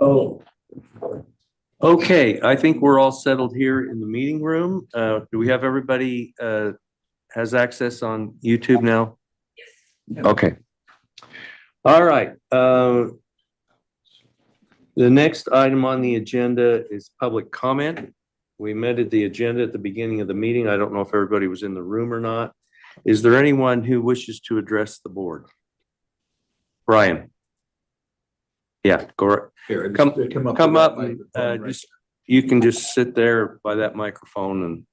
Oh, okay. I think we're all settled here in the meeting room. Do we have everybody has access on YouTube now? Yes. Okay. All right. The next item on the agenda is public comment. We amended the agenda at the beginning of the meeting. I don't know if everybody was in the room or not. Is there anyone who wishes to address the board? Brian. Yeah, go Here, come up and just you can just sit there by that microphone and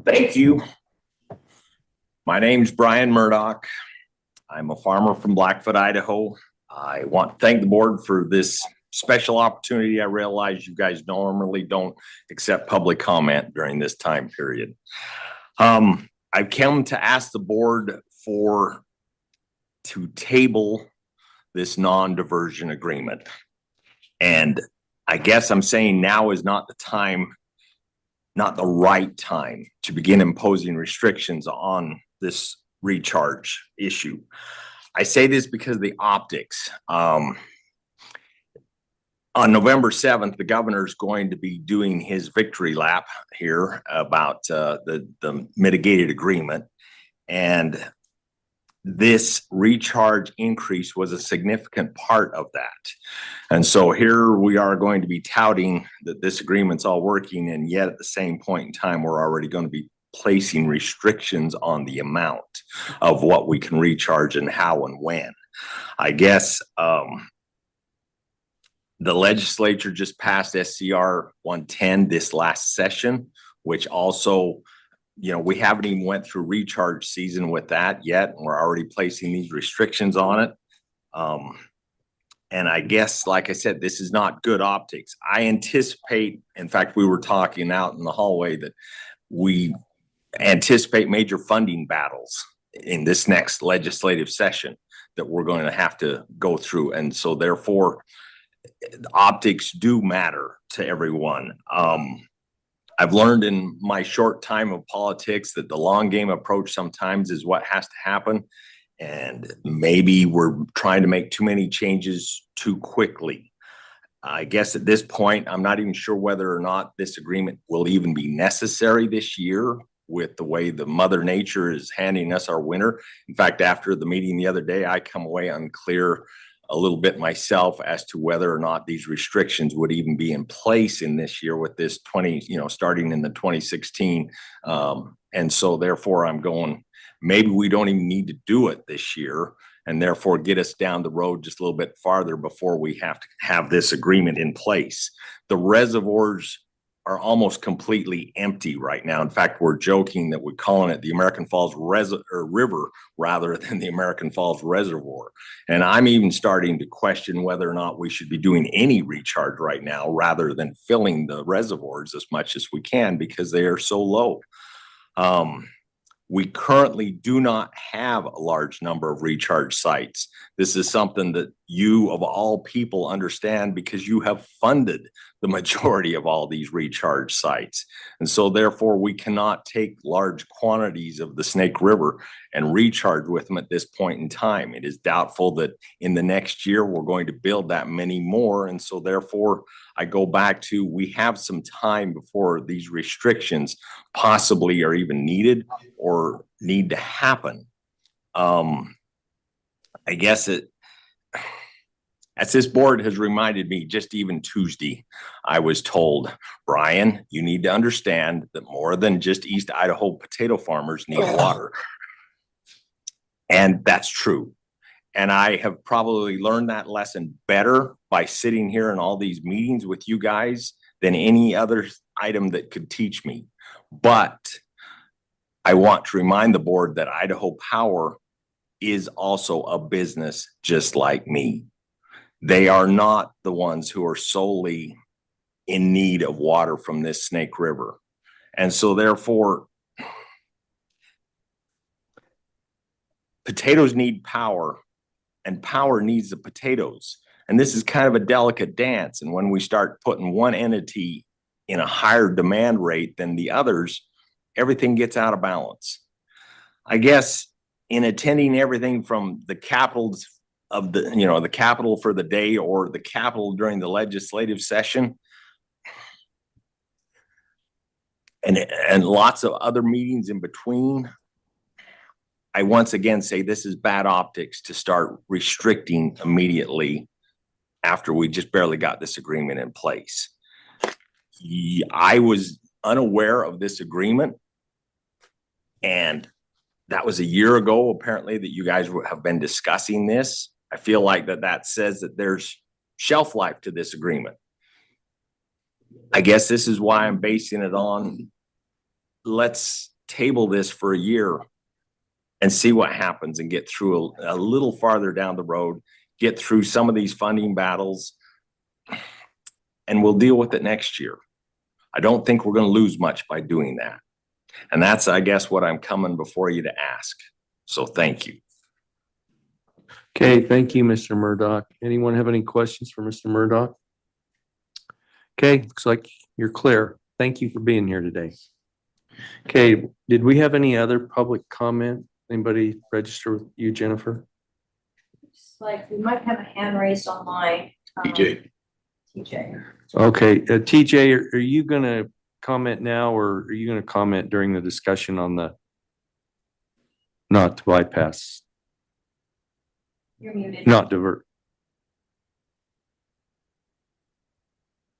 thank you. My name's Brian Murdoch. I'm a farmer from Blackfoot, Idaho. I want to thank the board for this special opportunity. I realize you guys normally don't accept public comment during this time period. I've come to ask the board to table this non-diversion agreement. And I guess I'm saying now is not the time, not the right time to begin imposing restrictions on this recharge issue. I say this because of the optics. On November 7th, the governor is going to be doing his victory lap here about the mitigated agreement. And this recharge increase was a significant part of that. And so here we are going to be touting that this agreement's all working, and yet at the same point in time, we're already going to be placing restrictions on the amount of what we can recharge and how and when. I guess the legislature just passed SCR 110 this last session, which also, you know, we haven't even went through recharge season with that yet, and we're already placing these restrictions on it. And I guess, like I said, this is not good optics. I anticipate, in fact, we were talking out in the hallway that we anticipate major funding battles in this next legislative session that we're going to have to go through. And so therefore, optics do matter to everyone. I've learned in my short time of politics that the long game approach sometimes is what has to happen. And maybe we're trying to make too many changes too quickly. I guess at this point, I'm not even sure whether or not this agreement will even be necessary this year with the way the Mother Nature is handing us our winter. In fact, after the meeting the other day, I come away unclear a little bit myself as to whether or not these restrictions would even be in place in this year with this starting in the 2016. And so therefore I'm going, maybe we don't even need to do it this year, and therefore get us down the road just a little bit farther before we have to have this agreement in place. The reservoirs are almost completely empty right now. In fact, we're joking that we're calling it the American Falls River rather than the American Falls Reservoir. And I'm even starting to question whether or not we should be doing any recharge right now rather than filling the reservoirs as much as we can because they are so low. We currently do not have a large number of recharge sites. This is something that you of all people understand because you have funded the majority of all these recharge sites. And so therefore we cannot take large quantities of the Snake River and recharge with them at this point in time. It is doubtful that in the next year we're going to build that many more. And so therefore I go back to, we have some time before these restrictions possibly are even needed or need to happen. I guess as this board has reminded me, just even Tuesday, I was told, Brian, you need to understand that more than just East Idaho potato farmers need water. And that's true. And I have probably learned that lesson better by sitting here in all these meetings with you guys than any other item that could teach me. But I want to remind the board that Idaho Power is also a business just like me. They are not the ones who are solely in need of water from this Snake River. And so therefore, potatoes need power and power needs the potatoes. And this is kind of a delicate dance. And when we start putting one entity in a higher demand rate than the others, everything gets out of balance. I guess in attending everything from the capitals of the, the capital for the day or the capital during the legislative session, and lots of other meetings in between, I once again say this is bad optics to start restricting immediately after we just barely got this agreement in place. I was unaware of this agreement, and that was a year ago, apparently, that you guys have been discussing this. I feel like that says that there's shelf life to this agreement. I guess this is why I'm basing it on, let's table this for a year and see what happens and get through a little farther down the road, get through some of these funding battles, and we'll deal with it next year. I don't think we're going to lose much by doing that. And that's, I guess, what I'm coming before you to ask. So thank you. Okay, thank you, Mr. Murdoch. Anyone have any questions for Mr. Murdoch? Okay, looks like you're clear. Thank you for being here today. Okay, did we have any other public comment? Anybody register with you, Jennifer? Like, we might have a hand raised online. TJ. TJ. Okay, TJ, are you gonna comment now, or are you gonna comment during the discussion on the not to bypass, You're muted. not divert?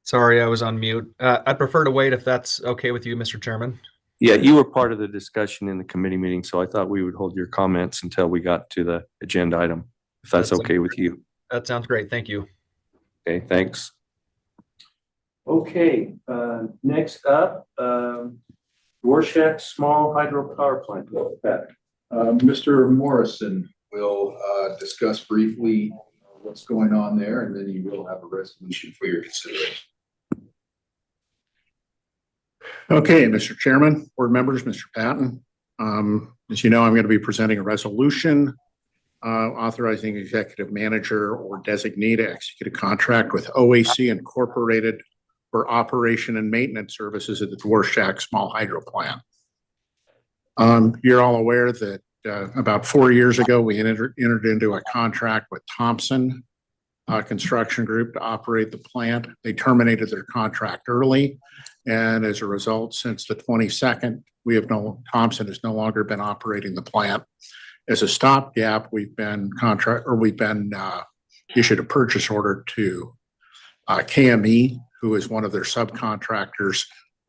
Sorry, I was on mute. I'd prefer to wait if that's okay with you, Mr. Chairman. Yeah, you were part of the discussion in the committee meeting, so I thought we would hold your comments until we got to the agenda item, if that's okay with you. That sounds great. Thank you. Okay, thanks. Okay, next up, Rorschach Small Hydropower Plant. Mr. Morrison will discuss briefly what's going on there, and then you will have a resolution for your consideration. Okay, Mr. Chairman, board members, Mr. Patton. As you know, I'm going to be presenting a resolution authorizing executive manager or designee to execute a contract with OAC Incorporated for operation and maintenance services at the Rorschach Small Hydro Plant. You're all aware that about 4 years ago, we entered into a contract with Thompson Construction Group to operate the plant. They terminated their contract early, and as a result, since the 22nd, Thompson has no longer been operating the plant. As a stopgap, we've been issued a purchase order to KME, who is one of their subcontractors,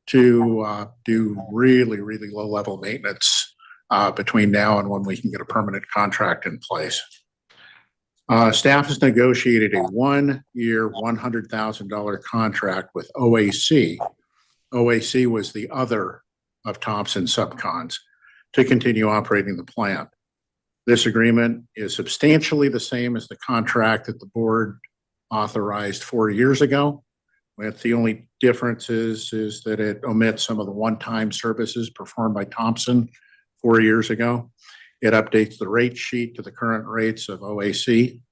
to do really, really low-level maintenance between now and when we can get a permanent contract in place. Staff has negotiated a 1-year, $100,000 contract with OAC. OAC was the other of Thompson's subcons to continue operating the plant. This agreement is substantially the same as the contract that the board authorized 4 years ago. With the only difference is that it omits some of the one-time services performed by Thompson 4 years ago. It updates the rate sheet to the current rates of OAC,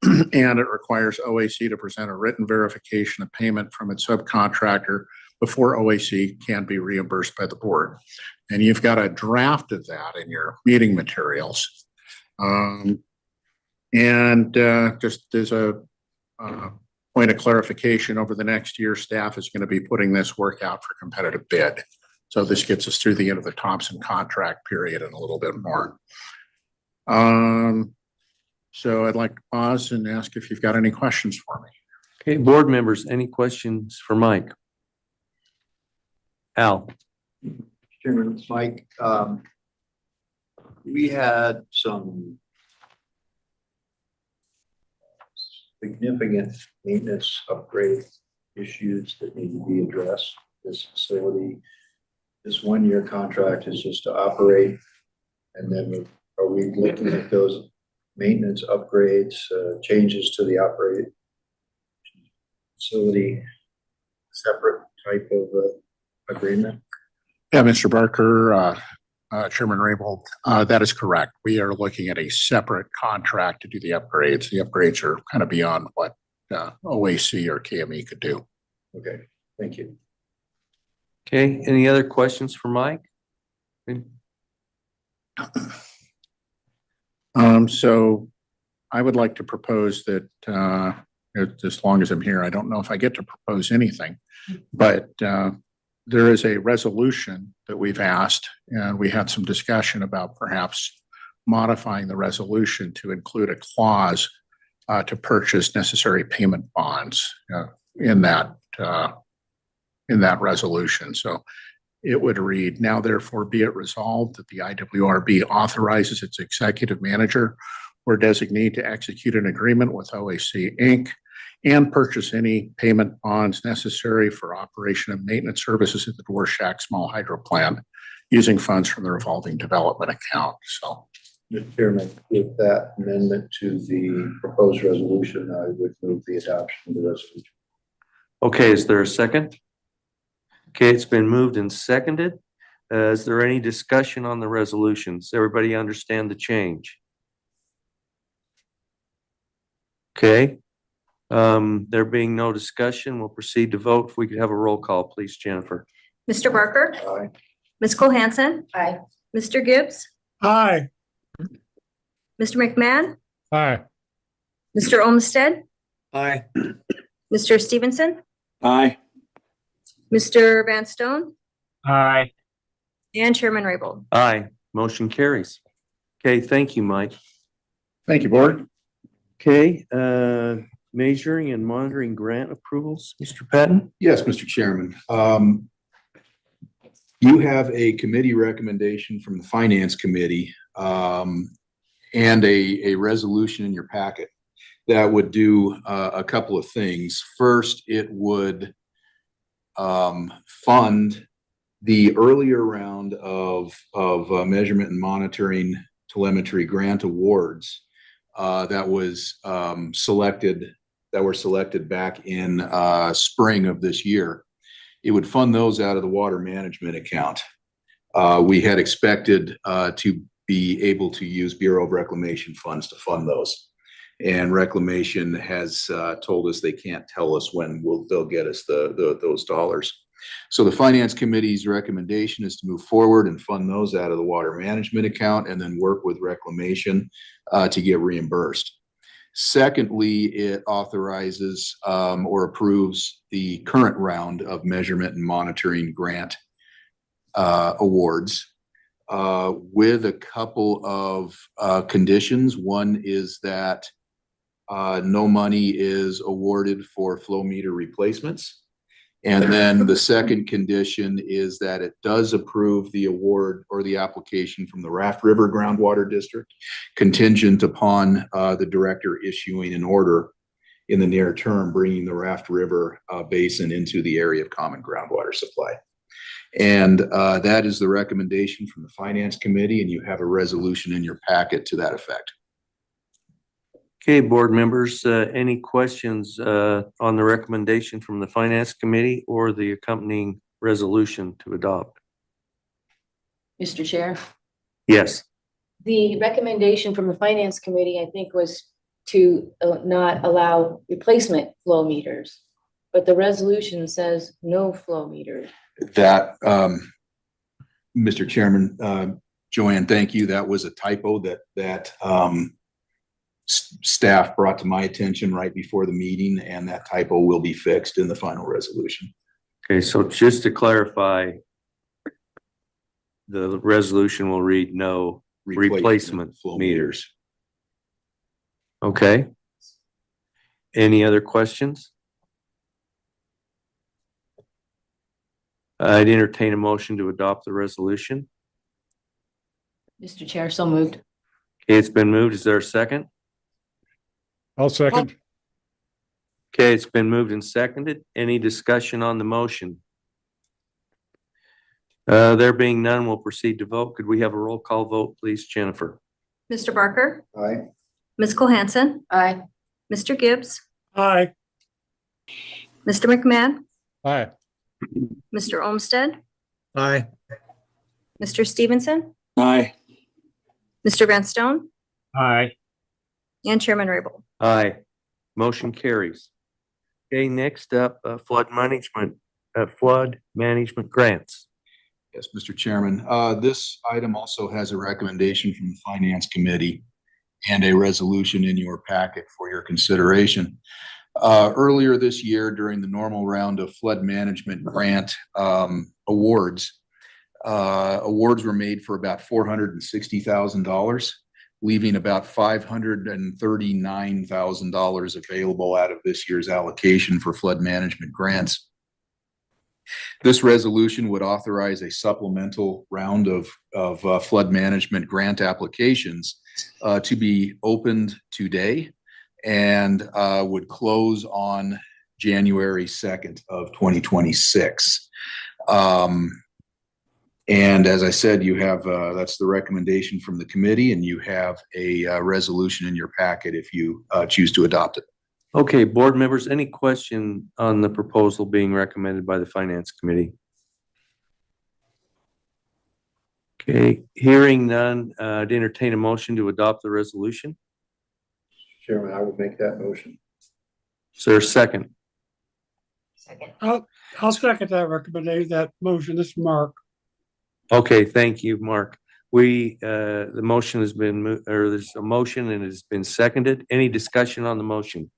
and it requires OAC to present a written verification of payment from its subcontractor before OAC can be reimbursed by the board. And you've got a draft of that in your meeting materials. Just as a point of clarification, over the next year, staff is going to be putting this work out for competitive bid. So this gets us through the end of the Thompson contract period and a little bit more. So I'd like to pause and ask if you've got any questions for me. Okay, board members, any questions for Mike? Al? Chairman, it's Mike. We had some significant maintenance upgrade issues that need to be addressed. This facility, this 1-year contract is just to operate, and then are we looking at those maintenance upgrades, changes to the operating facility, separate type of agreement? Yeah, Mr. Barker, Chairman Raybould, that is correct. We are looking at a separate contract to do the upgrades. The upgrades are kind of beyond what OAC or KME could do. Okay, thank you. Okay, any other questions for Mike? So I would like to propose that, as long as I'm here, I don't know if I get to propose anything, but there is a resolution that we've asked, and we had some discussion about perhaps modifying the resolution to include a clause to purchase necessary payment bonds in that resolution. So it would read, now therefore be it resolved that the IWRB authorizes its executive manager or designee to execute an agreement with OAC Inc. and purchase any payment bonds necessary for operation and maintenance services at the Dvorak Small Hydro Plant using funds from the revolving development account. So, Mr. Chairman, with that amendment to the proposed resolution, I would move the adoption of the resolution. Okay, is there a second? Okay, it's been moved and seconded. Is there any discussion on the resolutions? Everybody understand the change? Okay, there being no discussion, we'll proceed to vote. If we could have a roll call, please, Jennifer. Mr. Barker, Aye. Ms. Cole-Hansen, Aye. Mr. Gibbs, Aye. Mr. McMahon, Aye. Mr. Olmstead, Aye. Mr. Stevenson, Aye. Mr. Van Stone, Aye. and Chairman Raybould. Aye, motion carries. Okay, thank you, Mike. thank you, board. Okay, measuring and monitoring grant approvals, Mr. Patton? Yes, Mr. Chairman. You have a committee recommendation from the Finance Committee and a resolution in your packet that would do a couple of things. First, it would fund the earlier round of measurement and monitoring telemetry grant awards that were selected back in spring of this year. It would fund those out of the water management account. We had expected to be able to use Bureau of Reclamation funds to fund those. And Reclamation has told us they can't tell us when they'll get us those dollars. So the Finance Committee's recommendation is to move forward and fund those out of the water management account and then work with Reclamation to get reimbursed. Secondly, it authorizes or approves the current round of measurement and monitoring grant awards with a couple of conditions. One is that no money is awarded for flow meter replacements. And then the second condition is that it does approve the award or the application from the Raft River Groundwater District contingent upon the director issuing an order in the near term, bringing the Raft River basin into the area of common groundwater supply. And that is the recommendation from the Finance Committee, and you have a resolution in your packet to that effect. Okay, board members, any questions on the recommendation from the Finance Committee or the accompanying resolution to adopt? Mr. Chair, Yes. the recommendation from the Finance Committee, I think, was to not allow replacement flow meters, but the resolution says no flow meters. That, Mr. Chairman, Joanne, thank you. That was a typo that staff brought to my attention right before the meeting, and that typo will be fixed in the final resolution. Okay, so just to clarify, the resolution will read no replacement flow meters. Okay. Any other questions? I'd entertain a motion to adopt the resolution. Mr. Chair, so moved. Okay, it's been moved. Is there a second? I'll second. Okay, it's been moved and seconded. Any discussion on the motion? There being none, we'll proceed to vote. Could we have a roll call vote, please, Jennifer? Mr. Barker, Aye. Ms. Cole-Hansen, Aye. Mr. Gibbs, Aye. Mr. McMahon, Aye. Mr. Olmstead, Aye. Mr. Stevenson, Aye. Mr. Van Stone, Aye. and Chairman Raybould. Aye. Motion carries. Okay, next up, flood management grants. Yes, Mr. Chairman, this item also has a recommendation from the Finance Committee and a resolution in your packet for your consideration. Earlier this year, during the normal round of flood management grant awards, awards were made for about $460,000, leaving about $539,000 available out of this year's allocation for flood management grants. This resolution would authorize a supplemental round of flood management grant applications to be opened today and would close on January 2nd of 2026. And as I said, you have, that's the recommendation from the committee, and you have a resolution in your packet if you choose to adopt it. Okay, board members, any question on the proposal being recommended by the Finance Committee? Okay, hearing none, I'd entertain a motion to adopt the resolution. Chairman, I would make that motion. Is there a second? Second. I'll second that recommendation, that motion. This is Mark. Okay, thank you, Mark. The motion has been, or there's a motion and it's been seconded. Any discussion on the motion?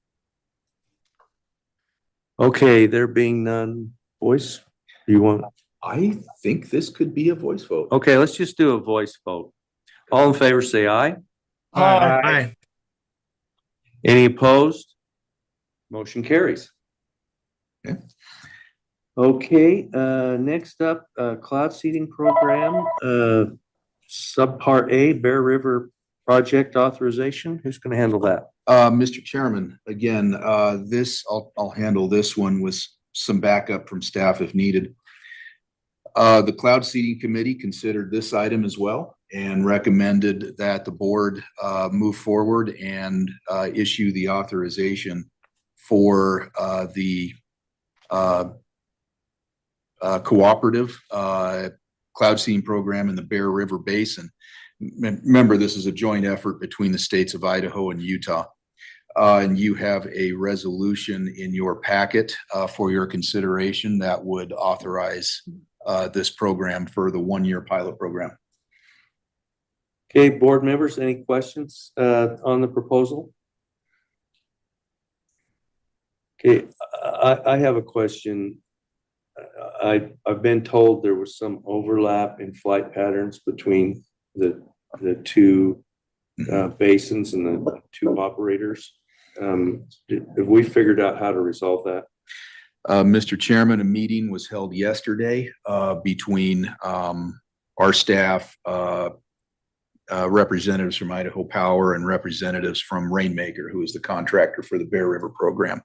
Okay, there being none, voice, you want? I think this could be a voice vote. Okay, let's just do a voice vote. All in favor, say aye. Aye. Any opposed? Motion carries. Okay. Okay, next up, cloud seeding program, subpart A, Bear River project authorization. Who's going to handle that? Mr. Chairman, again, I'll handle this one with some backup from staff if needed. The Cloud Seeding Committee considered this item as well and recommended that the board move forward and issue the authorization for the cooperative cloud seeding program in the Bear River Basin. Remember, this is a joint effort between the states of Idaho and Utah. And you have a resolution in your packet for your consideration that would authorize this program for the one-year pilot program. Okay, board members, any questions on the proposal? Okay, I have a question. I've been told there was some overlap in flight patterns between the two basins and the two operators. Have we figured out how to resolve that? Mr. Chairman, a meeting was held yesterday between our staff, representatives from Idaho Power and representatives from Rainmaker, who is the contractor for the Bear River program.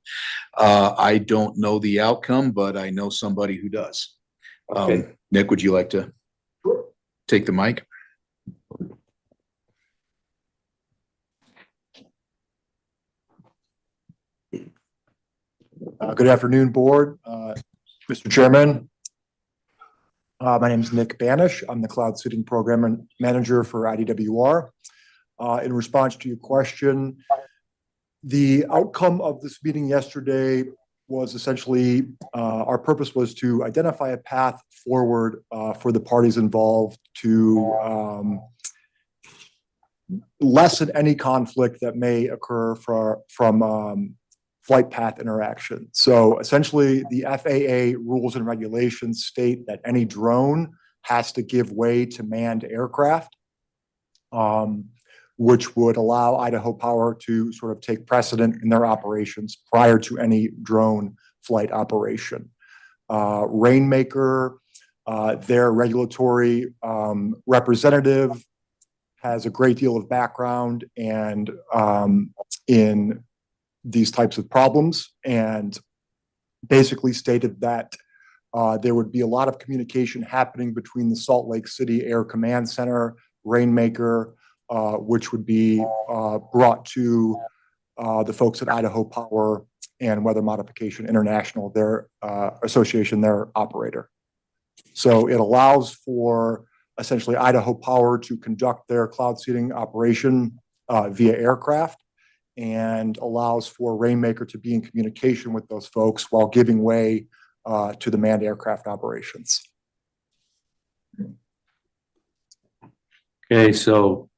I don't know the outcome, but I know somebody who does. Okay. Nick, would you like to take the mic? Good afternoon, board. Mr. Chairman, my name is Nick Banish. I'm the Cloud Seeding Program Manager for IDWR. In response to your question, the outcome of this meeting yesterday was essentially, our purpose was to identify a path forward for the parties involved to lessen any conflict that may occur from flight path interaction. So essentially, the FAA rules and regulations state that any drone has to give way to manned aircraft, which would allow Idaho Power to sort of take precedent in their operations prior to any drone flight operation. Rainmaker, their regulatory representative, has a great deal of background and in these types of problems, and basically stated that there would be a lot of communication happening between the Salt Lake City Air Command Center, Rainmaker, which would be brought to the folks at Idaho Power and Weather Modification International, their association, their operator. So it allows for essentially Idaho Power to conduct their cloud seeding operation via aircraft, and allows for Rainmaker to be in communication with those folks while giving way to the manned aircraft operations. Okay, so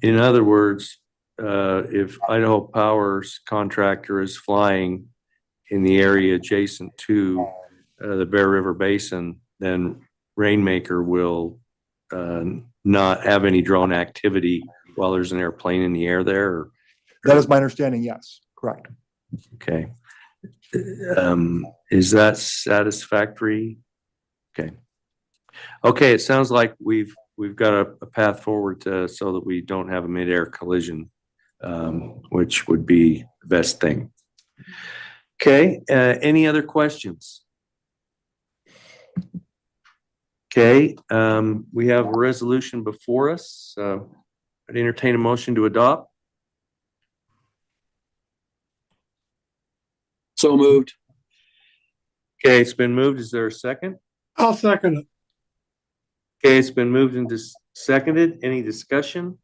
in other words, if Idaho Power's contractor is flying in the area adjacent to the Bear River Basin, then Rainmaker will not have any drone activity while there's an airplane in the air there? Or? That is my understanding, yes, correct. Okay. Is that satisfactory? Okay. Okay, it sounds like we've got a path forward so that we don't have a mid-air collision, which would be the best thing. Okay, any other questions? Okay, we have a resolution before us. I'd entertain a motion to adopt. So moved. Okay, it's been moved. Is there a second? I'll second it. Okay, it's been moved and seconded. Any discussion?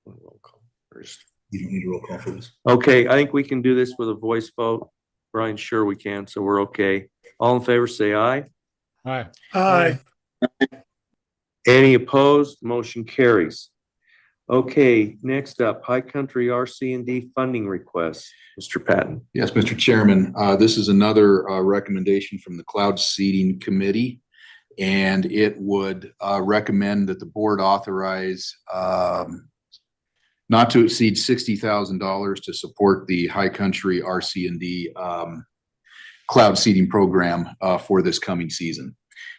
Roll call first. You don't need a roll call for this. Okay, I think we can do this with a voice vote. Brian, sure we can, so we're okay. All in favor, say aye. Aye. Aye. Any opposed? Motion carries. Okay, next up, High Country RC&D funding request. Mr. Patton. Yes, Mr. Chairman, this is another recommendation from the Cloud Seeding Committee, and it would recommend that the board authorize not to exceed $60,000 to support the High Country RC&D cloud seeding program for this coming season.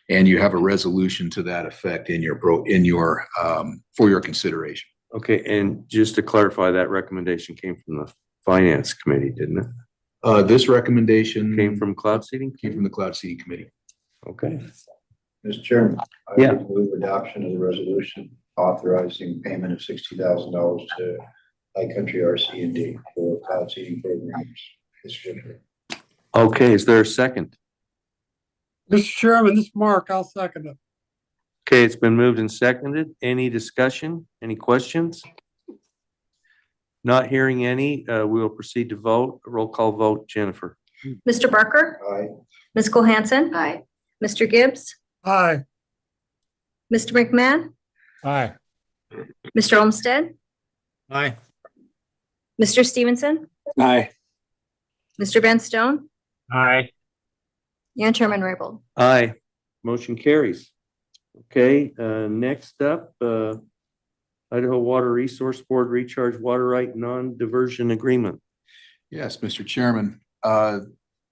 And you have a resolution to that effect in your for your consideration. Okay, and just to clarify, that recommendation came from the Finance Committee, didn't it? This recommendation Came from Cloud Seeding? Came from the Cloud Seeding Committee. Okay. Mr. Chairman. Yeah. I would move adoption of the resolution authorizing payment of $60,000 to High Country RC&D for cloud seeding programs. Okay, is there a second? Mr. Chairman, this is Mark. I'll second it. Okay, it's been moved and seconded. Any discussion? Any questions? Not hearing any, we will proceed to vote. Roll call vote, Jennifer. Mr. Barker, Aye. Ms. Cole-Hansen, Aye. Mr. Gibbs, Aye. Mr. McMahon, Aye. Mr. Olmstead, Aye. Mr. Stevenson, Aye. Mr. Van Stone, Aye. and Chairman Raybould. Aye, motion carries. Okay, next up, Idaho Water Resource Board Recharge Water Right Non-Diversion Agreement. Yes, Mr. Chairman,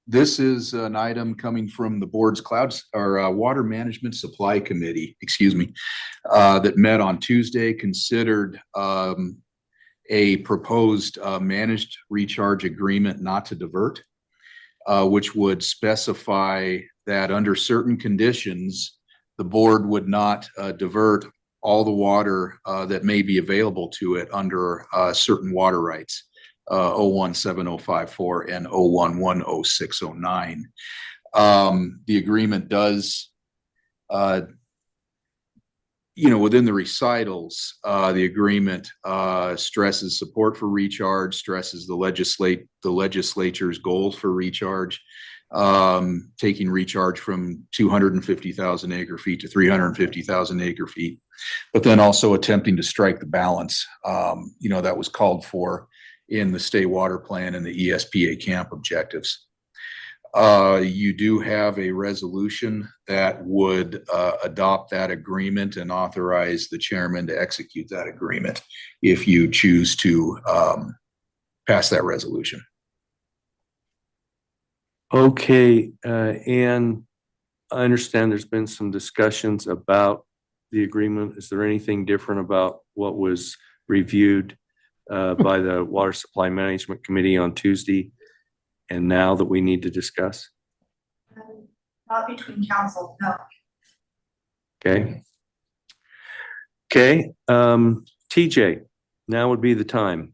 this is an item coming from the board's Water Management Supply Committee, that met on Tuesday, considered a proposed managed recharge agreement not to divert, which would specify that under certain conditions, the board would not divert all the water that may be available to it under certain water rights, 017054 and 01100609. The agreement does, within the recitals, the agreement stresses support for recharge, stresses the legislature's goals for recharge, taking recharge from 250,000 acre feet to 350,000 acre feet, but then also attempting to strike the balance, that was called for in the state water plan and the ESPA camp objectives. You do have a resolution that would adopt that agreement and authorize the chairman to execute that agreement if you choose to pass that resolution. Okay, and I understand there's been some discussions about the agreement. Is there anything different about what was reviewed by the Water Supply Management Committee on Tuesday and now that we need to discuss? Not between council, no. Okay. Okay, TJ, now would be the time.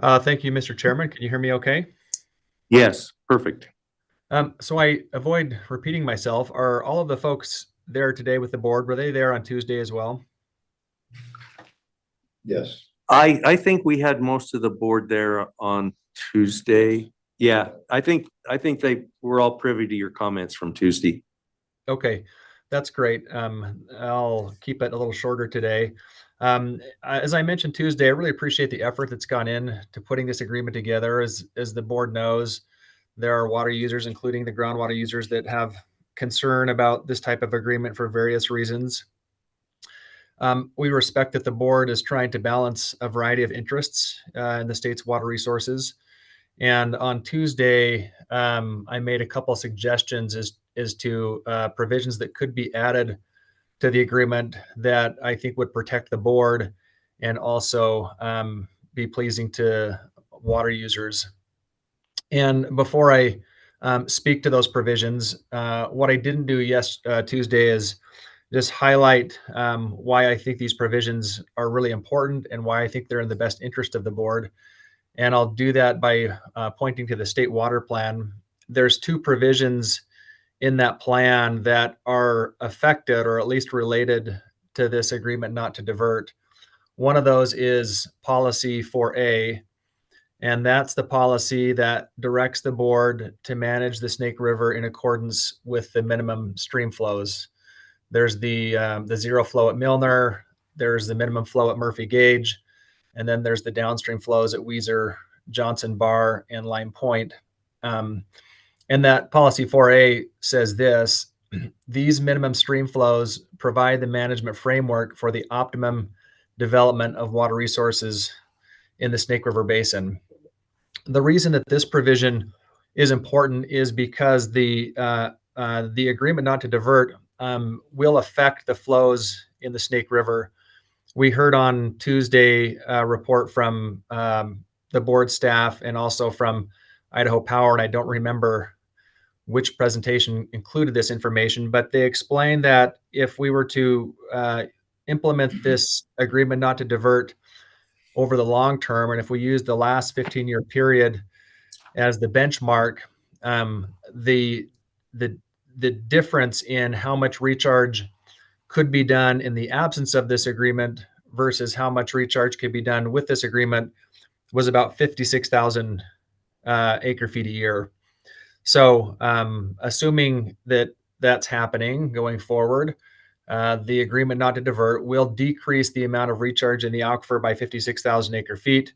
Thank you, Mr. Chairman. Can you hear me okay? Yes, perfect. So I avoid repeating myself. Are all of the folks there today with the board? Were they there on Tuesday as well? Yes. I think we had most of the board there on Tuesday. Yeah, I think they were all privy to your comments from Tuesday. Okay, that's great. I'll keep it a little shorter today. As I mentioned Tuesday, I really appreciate the effort that's gone in to putting this agreement together. As the board knows, there are water users, including the groundwater users, that have concern about this type of agreement for various reasons. We respect that the board is trying to balance a variety of interests in the state's water resources. And on Tuesday, I made a couple of suggestions as to provisions that could be added to the agreement that I think would protect the board and also be pleasing to water users. And before I speak to those provisions, what I didn't do Tuesday is just highlight why I think these provisions are really important and why I think they're in the best interest of the board. And I'll do that by pointing to the state water plan. There's two provisions in that plan that are affected or at least related to this agreement not to divert. One of those is policy 4A, and that's the policy that directs the board to manage the Snake River in accordance with the minimum stream flows. There's the zero flow at Milner, there's the minimum flow at Murphy Gauge, and then there's the downstream flows at Weiser, Johnson Bar, and Lime Point. And that policy 4A says this: these minimum stream flows provide the management framework for the optimum development of water resources in the Snake River Basin. The reason that this provision is important is because the agreement not to divert will affect the flows in the Snake River. We heard on Tuesday a report from the board staff and also from Idaho Power, and I don't remember which presentation included this information, but they explained that if we were to implement this agreement not to divert over the long term, and if we use the last 15-year period as the benchmark, the difference in how much recharge could be done in the absence of this agreement versus how much recharge could be done with this agreement was about 56,000 acre feet a year. So assuming that that's happening going forward, the agreement not to divert will decrease the amount of recharge in the aquifer by 56,000 acre feet.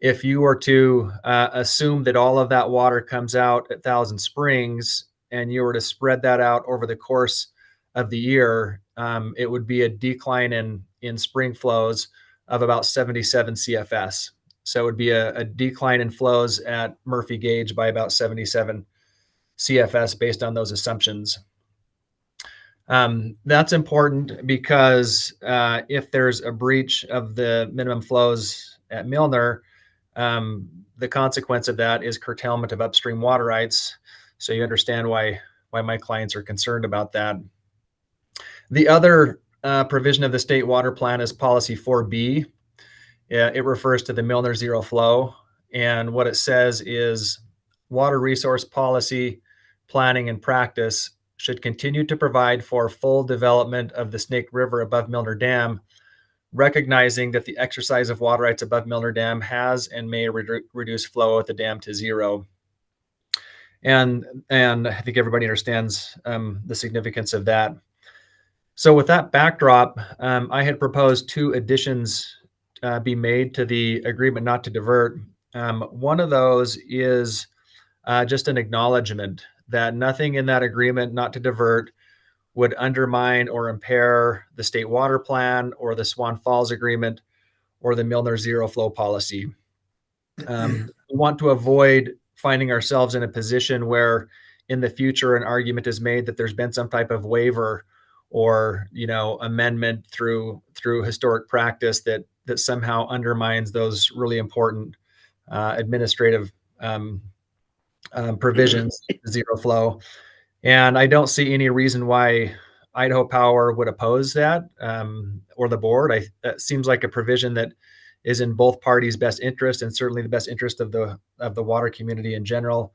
If you were to assume that all of that water comes out at Thousand Springs and you were to spread that out over the course of the year, it would be a decline in spring flows of about 77 CFS. So it would be a decline in flows at Murphy Gauge by about 77 CFS based on those assumptions. That's important because if there's a breach of the minimum flows at Milner, the consequence of that is curtailment of upstream water rights. So you understand why my clients are concerned about that. The other provision of the state water plan is policy 4B. It refers to the Milner zero flow. And what it says is water resource policy, planning, and practice should continue to provide for full development of the Snake River above Milner Dam, recognizing that the exercise of water rights above Milner Dam has and may reduce flow at the dam to zero. And I think everybody understands the significance of that. So with that backdrop, I had proposed two additions be made to the agreement not to divert. One of those is just an acknowledgement that nothing in that agreement not to divert would undermine or impair the state water plan or the Swan Falls agreement or the Milner zero flow policy. We want to avoid finding ourselves in a position where in the future an argument is made that there's been some type of waiver or amendment through historic practice that somehow undermines those really important administrative provisions, zero flow. And I don't see any reason why Idaho Power would oppose that or the board. That seems like a provision that is in both parties' best interest and certainly the best interest of the water community in general.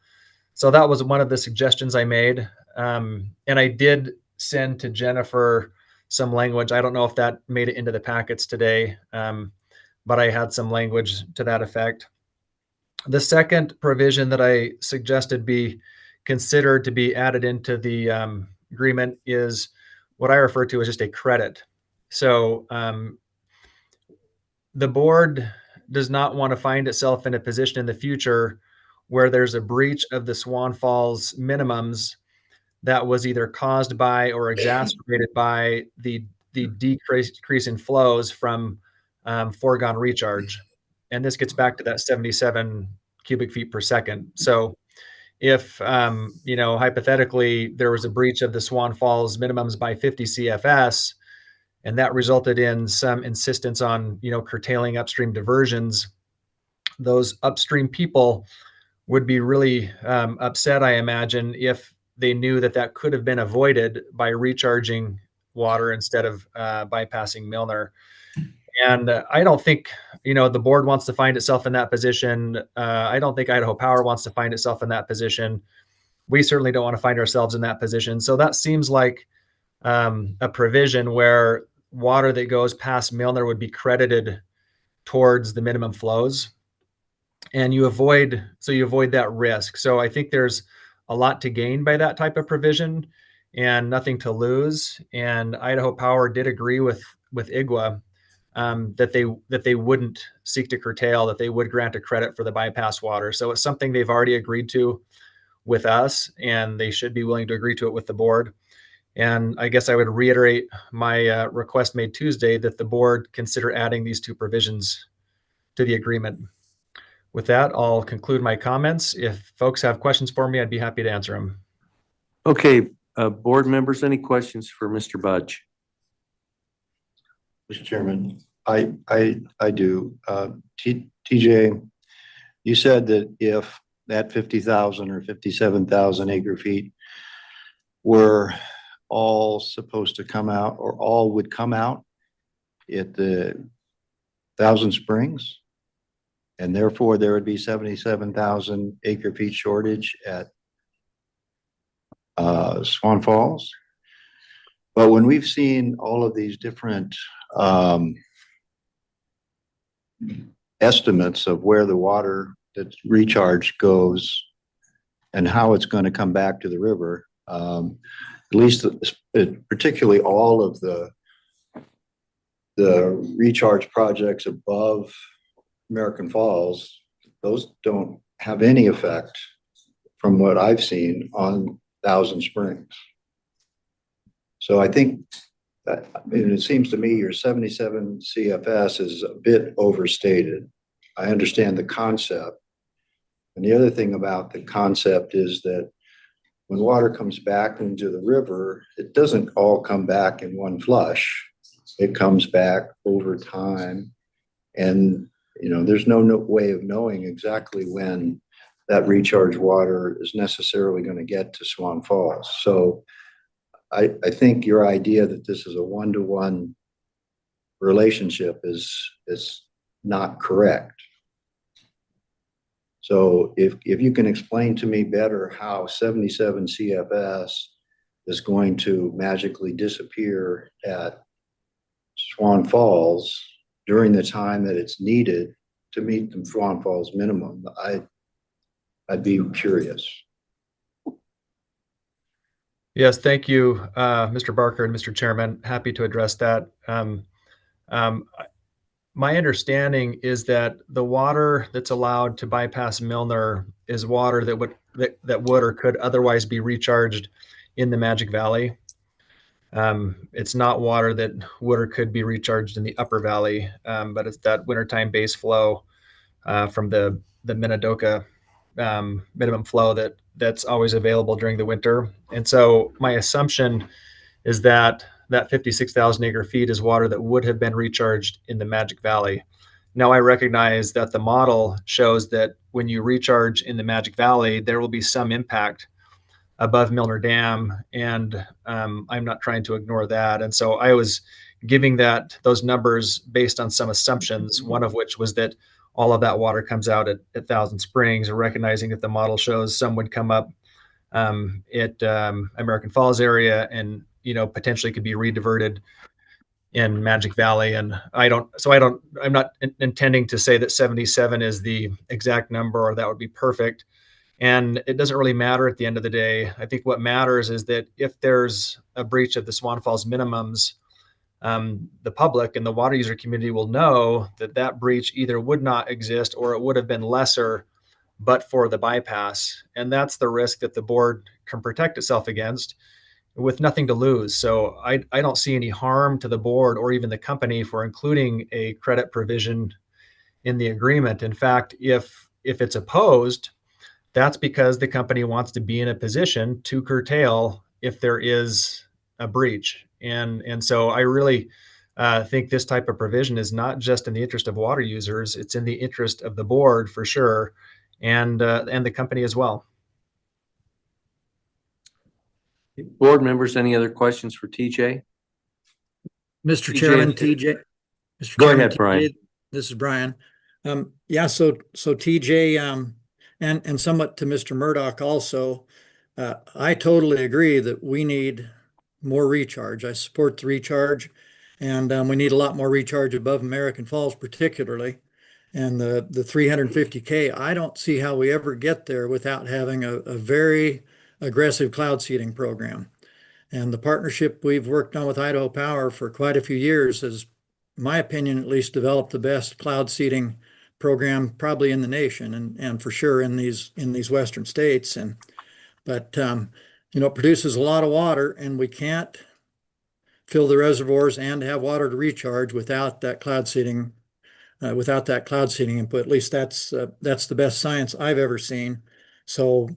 So that was one of the suggestions I made. And I did send to Jennifer some language. I don't know if that made it into the packets today, but I had some language to that effect. The second provision that I suggested be considered to be added into the agreement is what I refer to as just a credit. So the board does not want to find itself in a position in the future where there's a breach of the Swan Falls minimums that was either caused by or exacerbated by the decrease in flows from foregone recharge. And this gets back to that 77 cubic feet per second. So if, hypothetically, there was a breach of the Swan Falls minimums by 50 CFS, and that resulted in some insistence on, curtailing upstream diversions, those upstream people would be really upset, I imagine, if they knew that that could have been avoided by recharging water instead of bypassing Milner. And I don't think, the board wants to find itself in that position. I don't think Idaho Power wants to find itself in that position. We certainly don't want to find ourselves in that position. So that seems like a provision where water that goes past Milner would be credited towards the minimum flows. And you avoid that risk. So I think there's a lot to gain by that type of provision and nothing to lose. And Idaho Power did agree with IGWA that they wouldn't seek to curtail, that they would grant a credit for the bypass water. So it's something they've already agreed to with us, and they should be willing to agree to it with the board. And I guess I would reiterate my request made Tuesday that the board consider adding these two provisions to the agreement. With that, I'll conclude my comments. If folks have questions for me, I'd be happy to answer them. Okay, board members, any questions for Mr. Budge? Mr. Chairman, I do. TJ, you said that if that 50,000 or 57,000 acre feet were all supposed to come out, or all would come out at the Thousand Springs, and therefore there would be 77,000 acre feet shortage at Swan Falls. But when we've seen all of these different estimates of where the water that's recharged goes and how it's going to come back to the river, at least particularly all of the recharge projects above American Falls, those don't have any effect from what I've seen on Thousand Springs. So I think that, it seems to me your 77 CFS is a bit overstated. I understand the concept. And the other thing about the concept is that when water comes back into the river, it doesn't all come back in one flush. It comes back over time. And, there's no way of knowing exactly when that recharge water is necessarily going to get to Swan Falls. So I think your idea that this is a one-to-one relationship is not correct. So if you can explain to me better how 77 CFS is going to magically disappear at Swan Falls during the time that it's needed to meet the Swan Falls minimum, I'd be curious. Yes, thank you, Mr. Barker and Mr. Chairman. Happy to address that. My understanding is that the water that's allowed to bypass Milner is water that would or could otherwise be recharged in the Magic Valley. It's not water that would or could be recharged in the Upper Valley, but it's that wintertime base flow from the Minidoka minimum flow that's always available during the winter. And so my assumption is that 56,000 acre feet is water that would have been recharged in the Magic Valley. Now I recognize that the model shows that when you recharge in the Magic Valley, there will be some impact above Milner Dam, and I'm not trying to ignore that. And so I was giving those numbers based on some assumptions, one of which was that all of that water comes out at Thousand Springs, or recognizing that the model shows some would come up at American Falls area and, potentially could be rediverted in Magic Valley. And I'm not intending to say that 77 is the exact number or that would be perfect. And it doesn't really matter at the end of the day. I think what matters is that if there's a breach of the Swan Falls minimums, the public and the water user community will know that that breach either would not exist or it would have been lesser but for the bypass. And that's the risk that the board can protect itself against with nothing to lose. So I don't see any harm to the board or even the company for including a credit provision in the agreement. In fact, if it's opposed, that's because the company wants to be in a position to curtail if there is a breach. And so I really think this type of provision is not just in the interest of water users, it's in the interest of the board for sure, and the company as well. Board members, any other questions for TJ? Mr. TJ, Chairman, TJ. Mr. Go Chairman, ahead, Brian. TJ, this is Brian. Yeah, so TJ, and somewhat to Mr. Murdoch also, I totally agree that we need more recharge. I support the recharge, and we need a lot more recharge above American Falls particularly. And the 350K, I don't see how we ever get there without having a very aggressive cloud seeding program. And the partnership we've worked on with Idaho Power for quite a few years has, in my opinion, at least developed the best cloud seeding program probably in the nation, and for sure in these western states. But it produces a lot of water, and we can't fill the reservoirs and have water to recharge without that cloud seeding. Without that cloud seeding input, at least that's the best science I've ever seen. So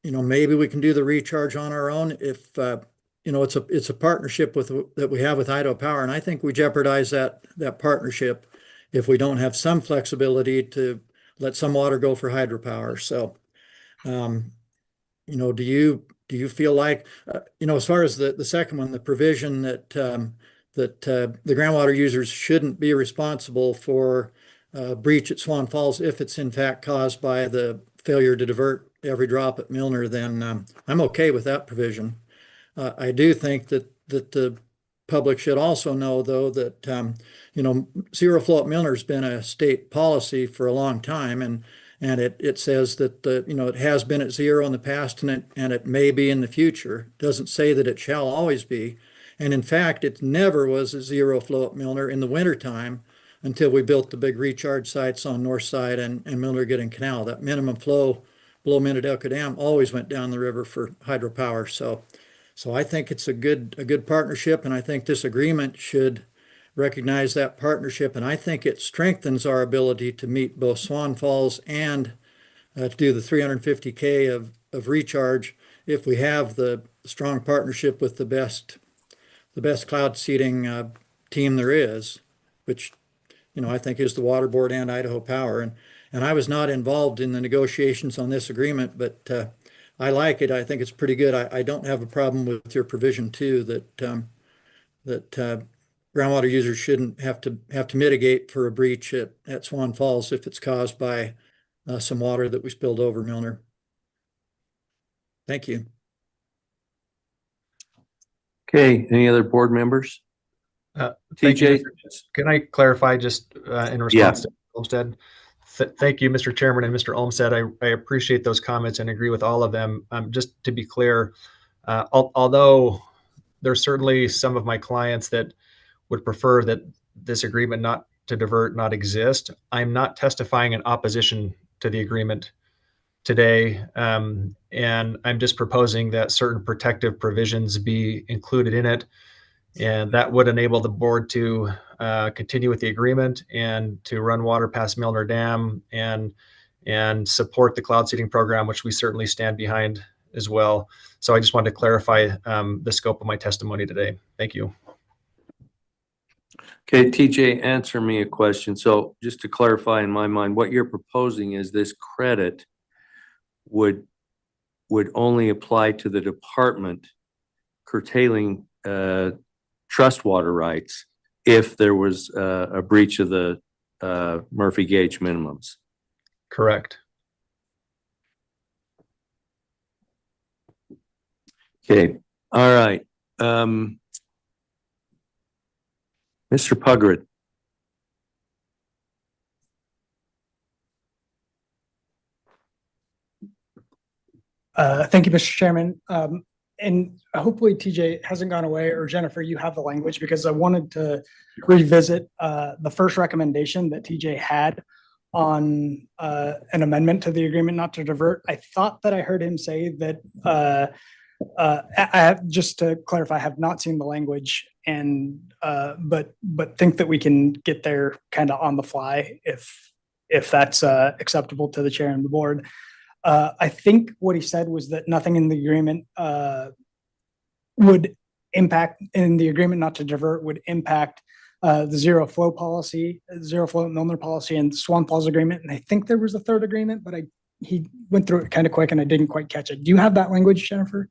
maybe we can do the recharge on our own if it's a partnership that we have with Idaho Power, and I think we jeopardize that partnership if we don't have some flexibility to let some water go for hydropower. So, do you feel like as far as the second one, the provision that the groundwater users shouldn't be responsible for breach at Swan Falls if it's in fact caused by the failure to divert every drop at Milner, then I'm okay with that provision. I do think that the public should also know, though, that zero flow at Milner has been a state policy for a long time, and it says that it has been at zero in the past, and it may be in the future. It doesn't say that it shall always be. And in fact, it never was a zero flow at Milner in the wintertime until we built the big recharge sites on North Side and Milner Getting Canal. That minimum flow below Minidelka Dam always went down the river for hydropower. So I think it's a good partnership, and I think this agreement should recognize that partnership, and I think it strengthens our ability to meet both Swan Falls and to do the 350K of recharge if we have the strong partnership with the best cloud seeding team there is, which I think is the Water Board and Idaho Power. And I was not involved in the negotiations on this agreement, but I like it. I think it's pretty good. I don't have a problem with your provision too, that groundwater users shouldn't have to mitigate for a breach at Swan Falls if it's caused by some water that we spilled over Milner. Thank you. Okay, any other board members? Thank you, TJ? Can I clarify just in response to Olmstead? Thank you, Mr. Chairman and Mr. Olmstead. I appreciate those comments and agree with all of them. Just to be clear, although there's certainly some of my clients that would prefer that this agreement not to divert not exist, I'm not testifying in opposition to the agreement today. And I'm just proposing that certain protective provisions be included in it. And that would enable the board to continue with the agreement and to run water past Milner Dam and support the cloud seeding program, which we certainly stand behind as well. So I just wanted to clarify the scope of my testimony today. Thank you. Okay, TJ, answer me a question. So just to clarify in my mind, what you're proposing is this credit would only apply to the department curtailing trust water rights if there was a breach of the Murphy gauge minimums. Correct. Okay, all right. Mr. Pugrid. Thank you, Mr. Chairman. And hopefully TJ hasn't gone away, or Jennifer, you have the language, because I wanted to revisit the first recommendation that TJ had on an amendment to the agreement not to divert. I thought that I heard him say that, just to clarify, I have not seen the language, and but think that we can get there kind of on the fly if that's acceptable to the chair and the board. I think what he said was that nothing in the agreement would impact, in the agreement not to divert, would impact the zero flow policy, zero flow Milner policy, and Swan Falls agreement. And I think there was a third agreement, but he went through it kind of quick and I didn't quite catch it. Do you have that language, Jennifer?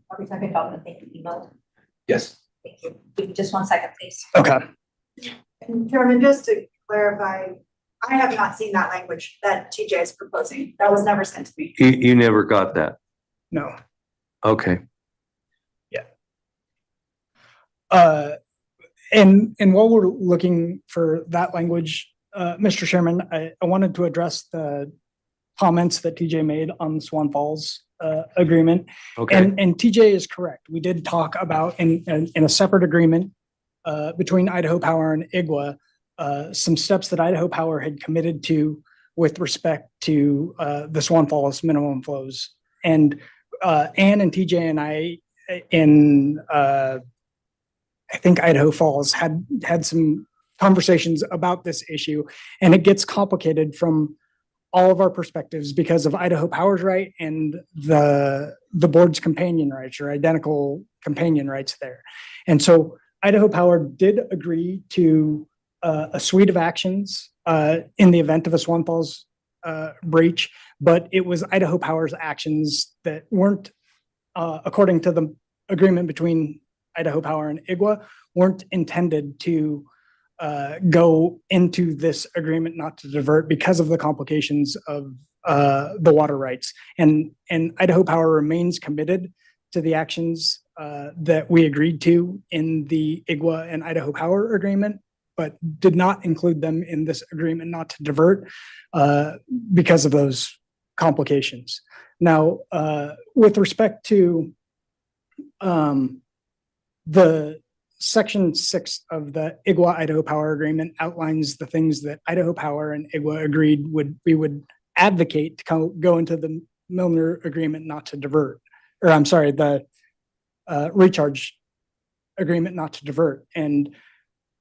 Are we talking about the thing you emailed? Yes. Thank you. Give me just 1 second, please. Okay. And Chairman, just to clarify, I have not seen that language that TJ is proposing. That was never sent to me. You never got that. No. Okay. And while we're looking for that language, Mr. Chairman, I wanted to address the comments that TJ made on the Swan Falls agreement. Okay. And TJ is correct. We did talk about in a separate agreement between Idaho Power and IGWA, some steps that Idaho Power had committed to with respect to the Swan Falls minimum flows. And Ann and TJ and I in I think Idaho Falls had some conversations about this issue, and it gets complicated from all of our perspectives because of Idaho Power's right and the board's companion rights, or identical companion rights there. And so Idaho Power did agree to a suite of actions in the event of a Swan Falls breach, but it was Idaho Power's actions that weren't, according to the agreement between Idaho Power and IGWA, weren't intended to go into this agreement not to divert because of the complications of the water rights. And Idaho Power remains committed to the actions that we agreed to in the IGWA and Idaho Power agreement, but did not include them in this agreement not to divert because of those complications. Now, with respect to the Section 6 of the IGWA Idaho Power Agreement outlines the things that Idaho Power and IGWA agreed we would advocate to go into the Milner agreement not to divert, or I'm sorry, the recharge agreement not to divert. And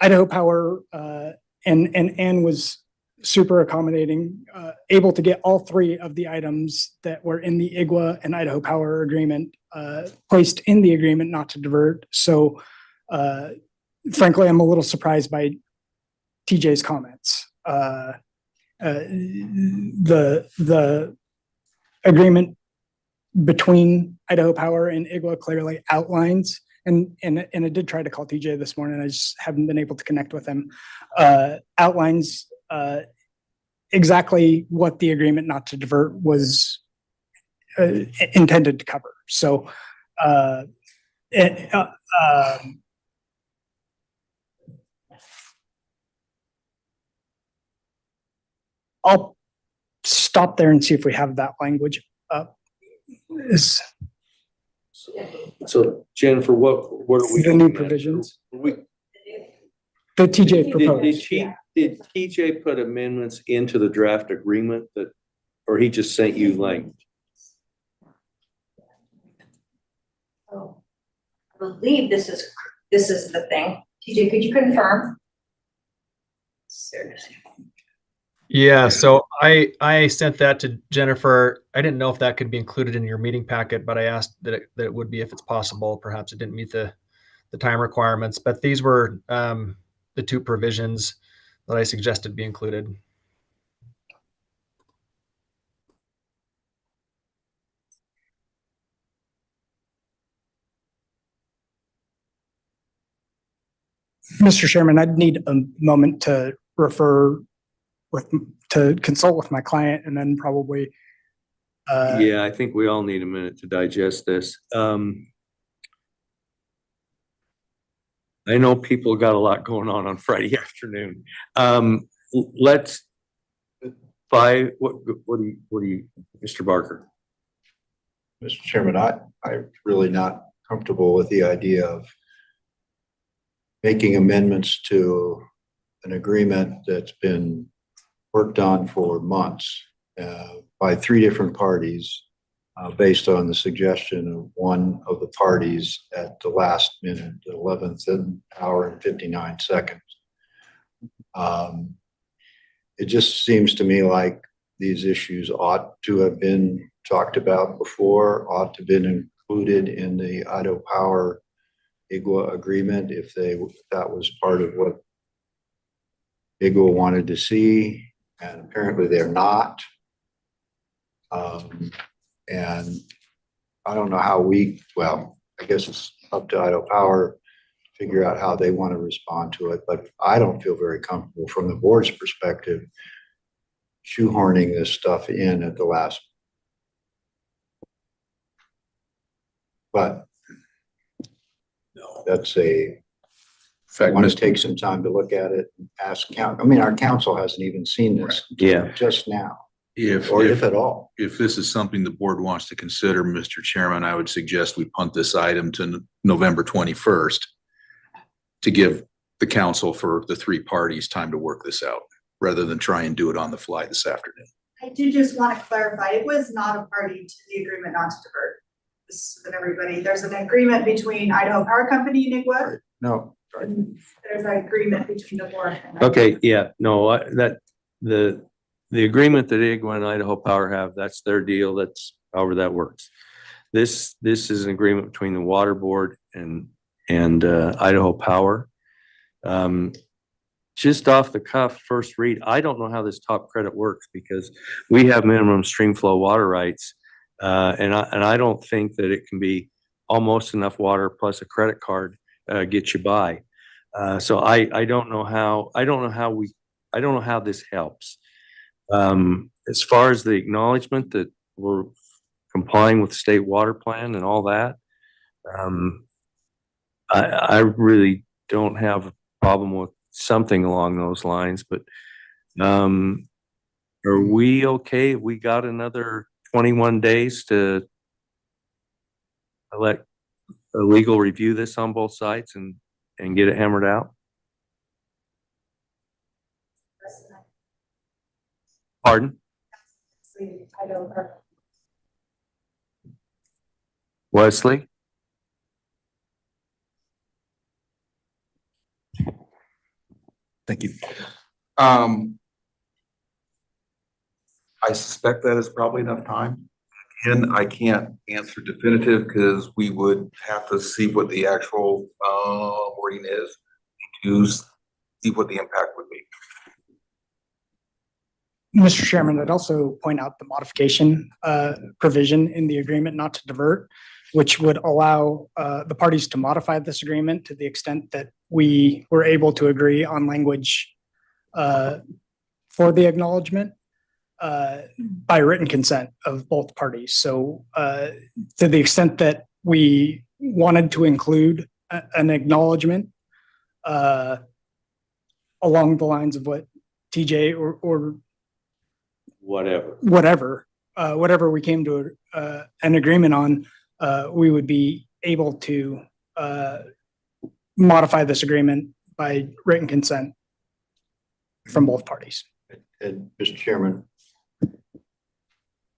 Idaho Power and Ann was super accommodating, able to get all three of the items that were in the IGWA and Idaho Power agreement placed in the agreement not to divert. So frankly, I'm a little surprised by TJ's comments. The agreement between Idaho Power and IGWA clearly outlines, and I did try to call TJ this morning, I just haven't been able to connect with him, outlines exactly what the agreement not to divert was intended to cover. So I'll stop there and see if we have that language up. So Jennifer, what are we? The new looking at? provisions. The TJ proposed. Did TJ put amendments into the draft agreement that, or he just sent you language? Oh, I believe this is the thing. TJ, could you confirm? Seriously. Yeah, so I sent that to Jennifer. I didn't know if that could be included in your meeting packet, but I asked that it would be if it's possible. Perhaps it didn't meet the time requirements, but these were the two provisions that I suggested be included. Mr. Chairman, I'd need a moment to to consult with my client and then probably. Yeah, I think we all need a minute to digest this. I know people got a lot going on Friday afternoon. Let's what do you, Mr. Barker? Mr. Chairman, I'm really not comfortable with the idea of making amendments to an agreement that's been worked on for months by three different parties based on the suggestion of one of the parties at the last minute, the 11th hour and 59 seconds. It just seems to me like these issues ought to have been talked about before, ought to have been included in the Idaho Power IGWA agreement if that was part of what IGWA wanted to see, and apparently they're not. And I don't know how I guess it's up to Idaho Power to figure out how they want to respond to it, but I don't feel very comfortable from the board's perspective shoehorning this stuff in at the last. But that's I want to take some time to look at it and ask our council hasn't even seen this just now. If at all. If this is something the board wants to consider, Mr. Chairman, I would suggest we punt this item to November 21st to give the council for the three parties time to work this out, rather than try and do it on the fly this afternoon. I do just want to clarify, it was not a party to the agreement not to divert. This with everybody. There's an agreement between Idaho Power Company and IGWA. No. And there's an agreement between the board. Okay, yeah, no, the agreement that IGWA and Idaho Power have, that's their deal. That's however that works. This is an agreement between the Water Board and Idaho Power. Just off the cuff, first read, I don't know how this top credit works because we have minimum stream flow water rights. And I don't think that it can be almost enough water plus a credit card get you by. So I don't know how this helps. As far as the acknowledgement that we're complying with the state water plan and all that, I really don't have a problem with something along those lines, but are we okay? We got another 21 days to let a legal review this on both sides and get it hammered out? Pardon? Wesley? Thank you. I suspect that is probably enough time. Again, I can't answer definitive because we would have to see what the actual wording is to see what the impact would be. Mr. Chairman, I'd also point out the modification provision in the agreement not to divert, which would allow the parties to modify this agreement to the extent that we were able to agree on language for the acknowledgement by written consent of both parties. So to the extent that we wanted to include an acknowledgement along the lines of what TJ or whatever we came to an agreement on, we would be able to modify this agreement by written consent from both parties. And Mr. Chairman,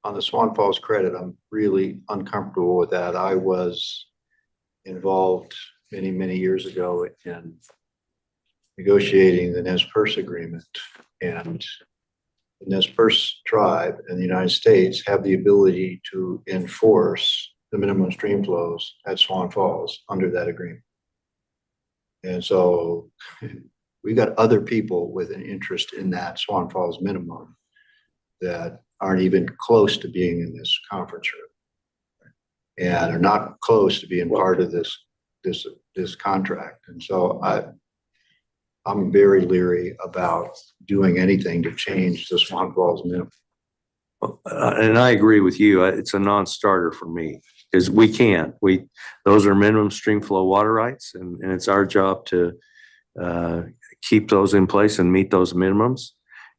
on the Swan Falls credit, I'm really uncomfortable with that. I was involved many, many years ago in negotiating the Nez Perce agreement, and the Nez Perce tribe in the United States have the ability to enforce the minimum stream flows at Swan Falls under that agreement. And so we got other people with an interest in that Swan Falls minimum that aren't even close to being in this conference room and are not close to being part of this contract. And so I'm very leery about doing anything to change the Swan Falls minimum. And I agree with you. It's a non-starter for me because we can't. Those are minimum stream flow water rights, and it's our job to keep those in place and meet those minimums.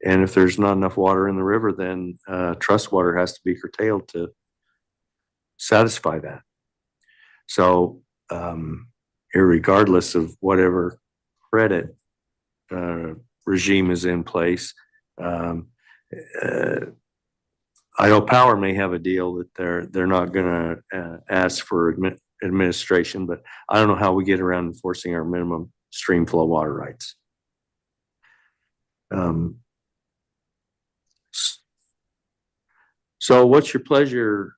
And if there's not enough water in the river, then trust water has to be curtailed to satisfy that. So, irregardless of whatever credit regime is in place, Idaho Power may have a deal that they're not going to ask for administration, but I don't know how we get around enforcing our minimum stream flow water rights. So what's your pleasure?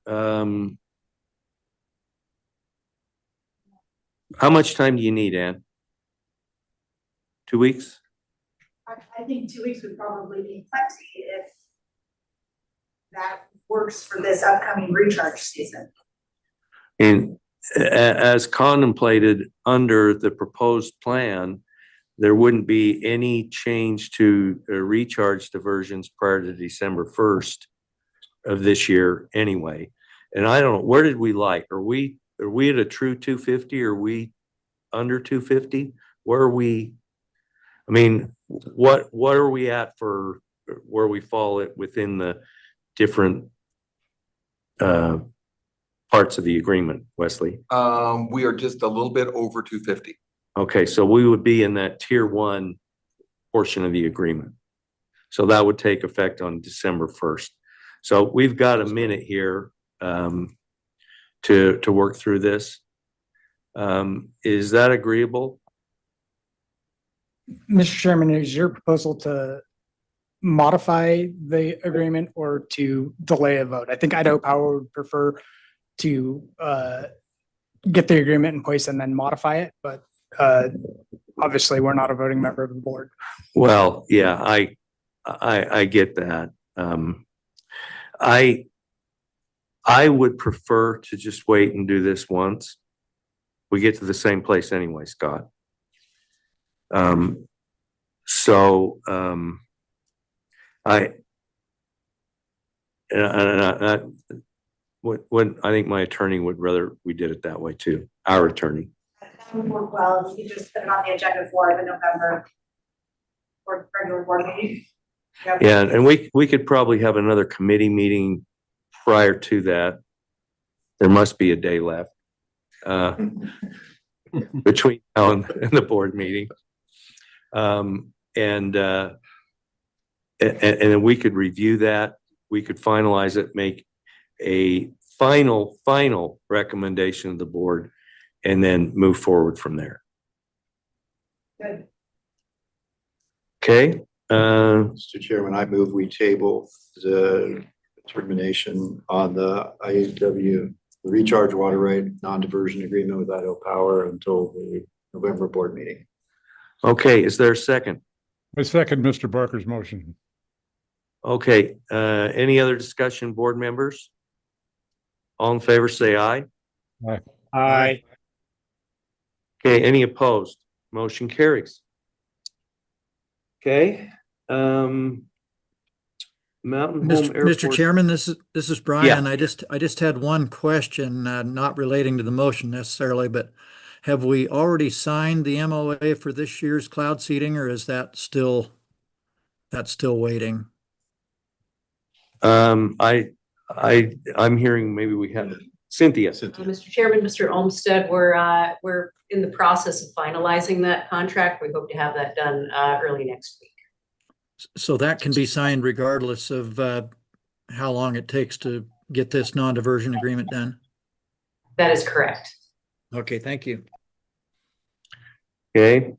How much time do you need, Ann? 2 weeks? I think 2 weeks would probably be plenty if that works for this upcoming recharge season. And as contemplated under the proposed plan, there wouldn't be any change to recharge diversions prior to December 1st of this year anyway. And I don't know, where did we like? Are we at a true 250? Are we under 250? Where are we? I mean, what are we at for where we fall within the different parts of the agreement, Wesley? We are just a little bit over 250. Okay, so we would be in that tier 1 portion of the agreement. So that would take effect on December 1st. So we've got a minute here to work through this. Is that agreeable? Mr. Chairman, is your proposal to modify the agreement or to delay a vote? I think Idaho Power would prefer to get the agreement in place and then modify it, but obviously we're not a voting member of the board. Well, yeah, I get that. I would prefer to just wait and do this once. We get to the same place anyway, Scott. When I think my attorney would rather we did it that way too. Our attorney. That would work well if you could just put it on the agenda for the November or regular board meeting. Yep. Yeah, and we could probably have another committee meeting prior to that. There must be a day left between now and the board meeting. And then we could review that. We could finalize it, make a final recommendation of the board, and then move forward from there. Good. Okay. Mr. Chairman, I move we table the determination on the IAW recharge water right non-diversion agreement with Idaho Power until the November board meeting. Okay, is there a second? I second Mr. Barker's motion. Okay, any other discussion, board members? All in favor, say aye. Aye. Okay, any opposed? Motion carries. Okay, Mountain Home Air Mr. Force. Chairman, this is Brian. I just had one question, not relating to the motion necessarily, but have we already signed the MOA for this year's cloud seeding, or is that's still waiting? I'm hearing maybe we have Cynthia. Mr. Chairman, Mr. Olmstead, we're in the process of finalizing that contract. We hope to have that done early next week. So that can be signed regardless of how long it takes to get this non-diversion agreement done? That is correct. Okay, thank you. Okay.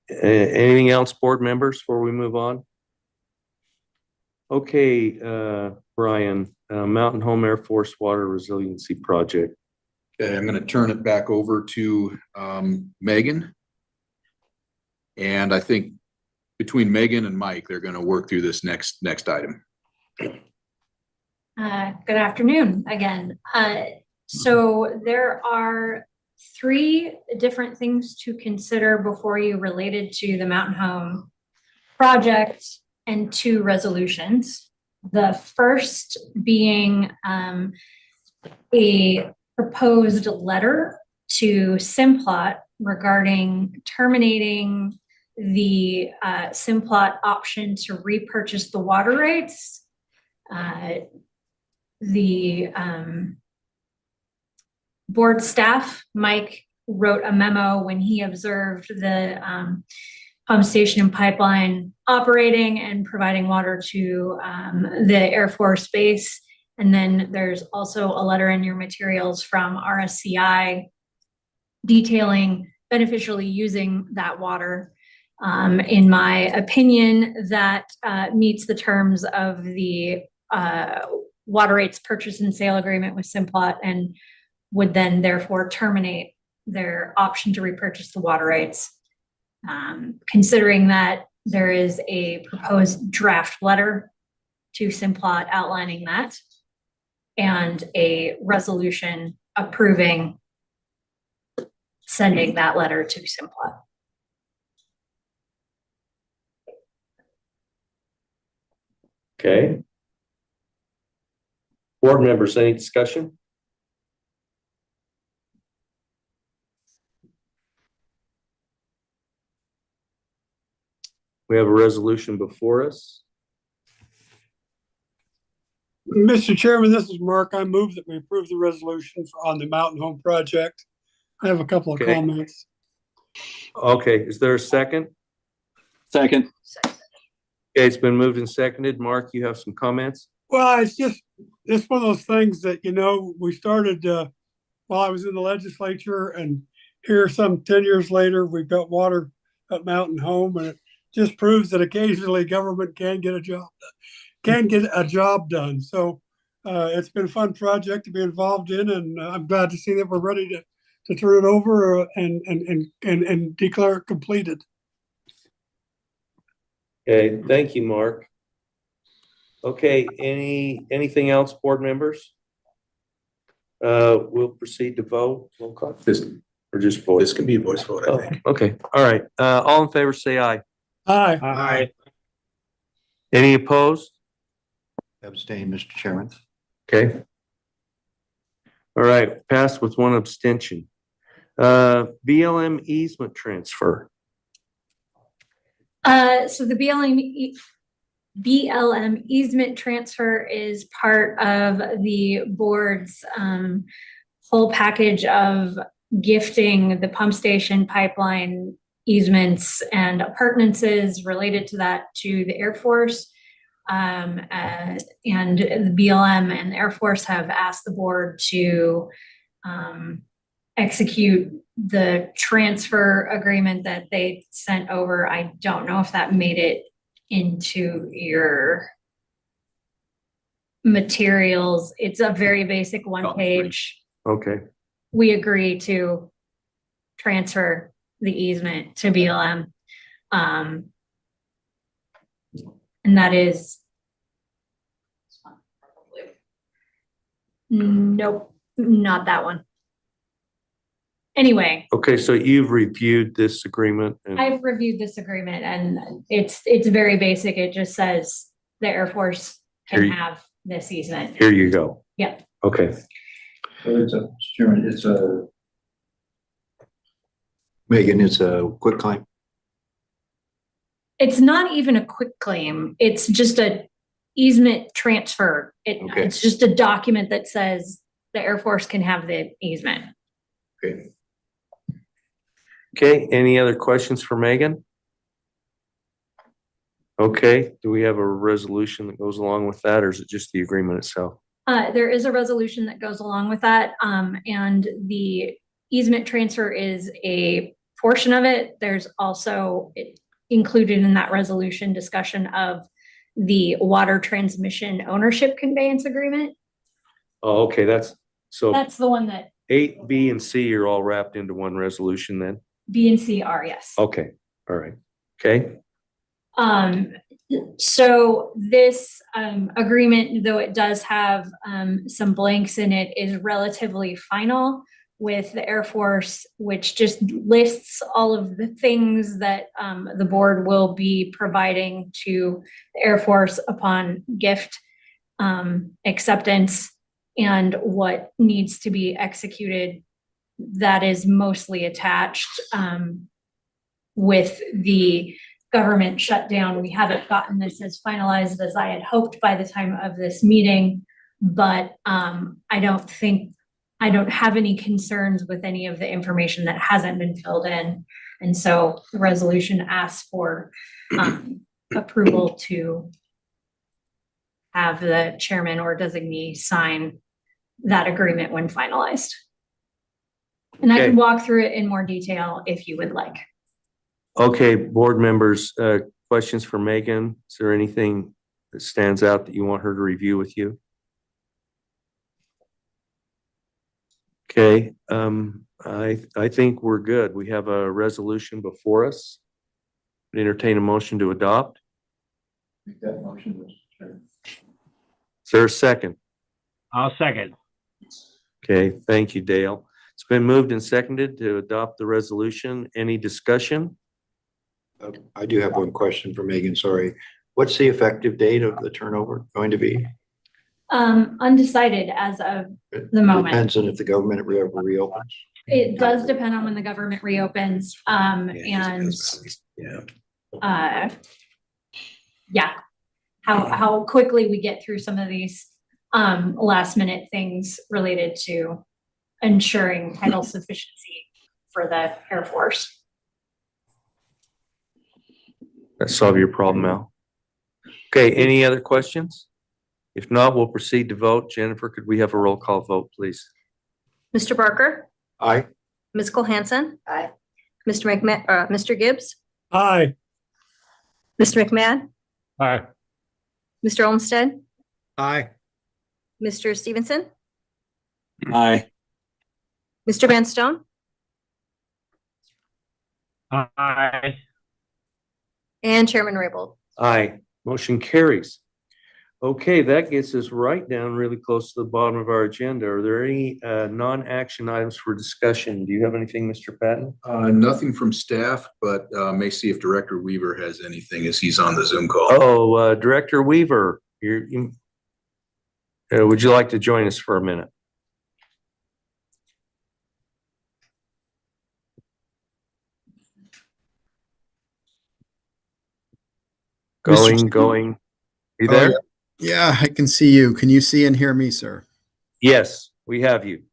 Anything else, board members, before we move on? Okay, Brian, Mountain Home Air Force Water Resiliency Project. Okay, I'm going to turn it back over to Megan. And I think between Megan and Mike, they're going to work through this next item. Good afternoon again. So there are three different things to consider before you related to the Mountain Home project and two resolutions. The first being a proposed letter to Simplot regarding terminating the Simplot option to repurchase the water rights. The board staff, Mike, wrote a memo when he observed the pump station and pipeline operating and providing water to the Air Force Base. And then there's also a letter in your materials from RSCI detailing beneficially using that water. In my opinion, that meets the terms of the water rights purchase and sale agreement with Simplot and would then therefore terminate their option to repurchase the water rights. Considering that there is a proposed draft letter to Simplot outlining that and a resolution approving sending that letter to Simplot. Okay. Board members, any discussion? We have a resolution before us. Mr. Chairman, this is Mark. I move that we approve the resolution on the Mountain Home project. I have a couple of comments. Okay, is there a second? Second. Okay, it's been moved and seconded. Mark, you have some comments? Well, it's one of those things that, we started while I was in the legislature, and here some 10 years later, we've got water at Mountain Home, and it just proves that occasionally government can get a job done. So it's been a fun project to be involved in, and I'm glad to see that we're ready to turn it over and declare it completed. Okay, thank you, Mark. Okay, anything else, board members? We'll proceed to vote. Roll call. Or just voice? This can be a voice vote, I think. Okay, all right. All in favor, say aye. Aye. Aye. Any opposed? Abstain, Mr. Chairman. Okay. All right, passed with one abstention. BLM easement transfer. So the BLM easement transfer is part of the board's whole package of gifting the pump station pipeline easements and appurtenances related to that to the Air Force. And the BLM and the Air Force have asked the board to execute the transfer agreement that they sent over. I don't know if that made it into your materials. It's a very basic one page. Okay. We agree to transfer the easement to BLM. And that is, nope, not that one. Anyway. Okay, so you've reviewed this agreement and I've reviewed this agreement and it's very basic. It just says the Air Force can have this easement. here you go. Yeah. Okay. So it's Megan, it's a quick claim. It's not even a quick claim. It's just a easement transfer. It's just a document that says the Air Force can have the easement. Okay. Okay, any other questions for Megan? Okay, do we have a resolution that goes along with that, or is it just the agreement itself? There is a resolution that goes along with that, and the easement transfer is a portion of it. There's also included in that resolution discussion of the water transmission ownership conveyance agreement. Oh, okay, that's the one that 8, B, and C are all wrapped into one resolution then? B and C are, yes. Okay, all right, okay. So this agreement, though it does have some blanks in it, is relatively final. with the Air Force, which just lists all of the things that the board will be providing to the Air Force upon gift acceptance and what needs to be executed. That is mostly attached with the government shutdown. We haven't gotten this as finalized as I had hoped by the time of this meeting, but I don't have any concerns with any of the information that hasn't been filled in. And so the resolution asks for approval to have the chairman or designee sign that agreement when finalized. And I can Okay. walk through it in more detail if you would like. Okay, board members, questions for Megan? Is there anything that stands out that you want her to review with you? Okay, I think we're good. We have a resolution before us. Entertain a motion to adopt. Make that motion, Mr. Chair. Is there a second? I'll second. Okay, thank you, Dale. It's been moved and seconded to adopt the resolution. Any discussion? I do have one question for Megan, sorry. What's the effective date of the turnover going to be? Undecided as of the moment. Depends on if the government ever reopens. It does depend on when the government reopens, and how quickly we get through some of these last minute things related to ensuring title sufficiency for the Air Force. That solve your problem, Al? Okay, any other questions? If not, we'll proceed to vote. Jennifer, could we have a roll call vote, please? Mr. Barker, Aye. Ms. Cole-Hansen, Aye. Mr. McMahon, Mr. Gibbs, Aye. Mr. McMahon, Aye. Mr. Olmstead, Aye. Mr. Stevenson, Aye. Mr. Van Stone, Aye. and Chairman Raybould. Aye, motion carries. Okay, that gets us right down really close to the bottom of our agenda. Are there any non-action items for discussion? Do you have anything, Mr. Patton? Nothing from staff, but may see if Director Weaver has anything as he's on the Zoom call. Oh, Director Weaver, would you like to join us for a minute? Going. You there? Yeah, I can see you. Can you see and hear me, sir? Yes, we have you.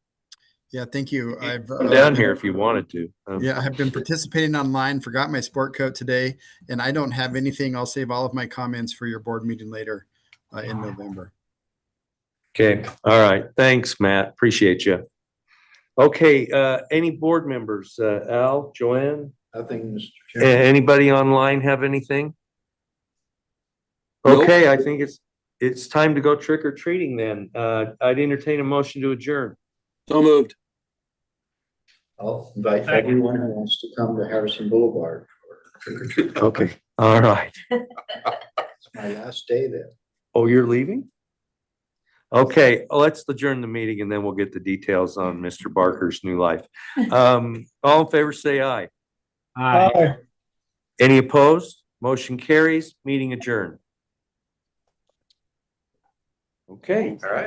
Yeah, thank you. I've Come down here if you wanted to. Yeah, I have been participating online, forgot my sport coat today, and I don't have anything. I'll save all of my comments for your board meeting later in November. Okay, all right. Thanks, Matt. Appreciate you. Okay, any board members? Al, Joanne? Nothing, Mr. Chairman. Anybody online have anything? Nope. Okay, I think it's time to go trick or treating then. I'd entertain a motion to adjourn. So moved. I'll invite everyone who wants to come to Harrison Boulevard for trick or treat. Okay, all right. It's my last day there. Oh, you're leaving? Okay, let's adjourn the meeting and then we'll get the details on Mr. Barker's new life. All in favor, say aye. Aye. Any opposed? Motion carries. Meeting adjourned. Okay. All right.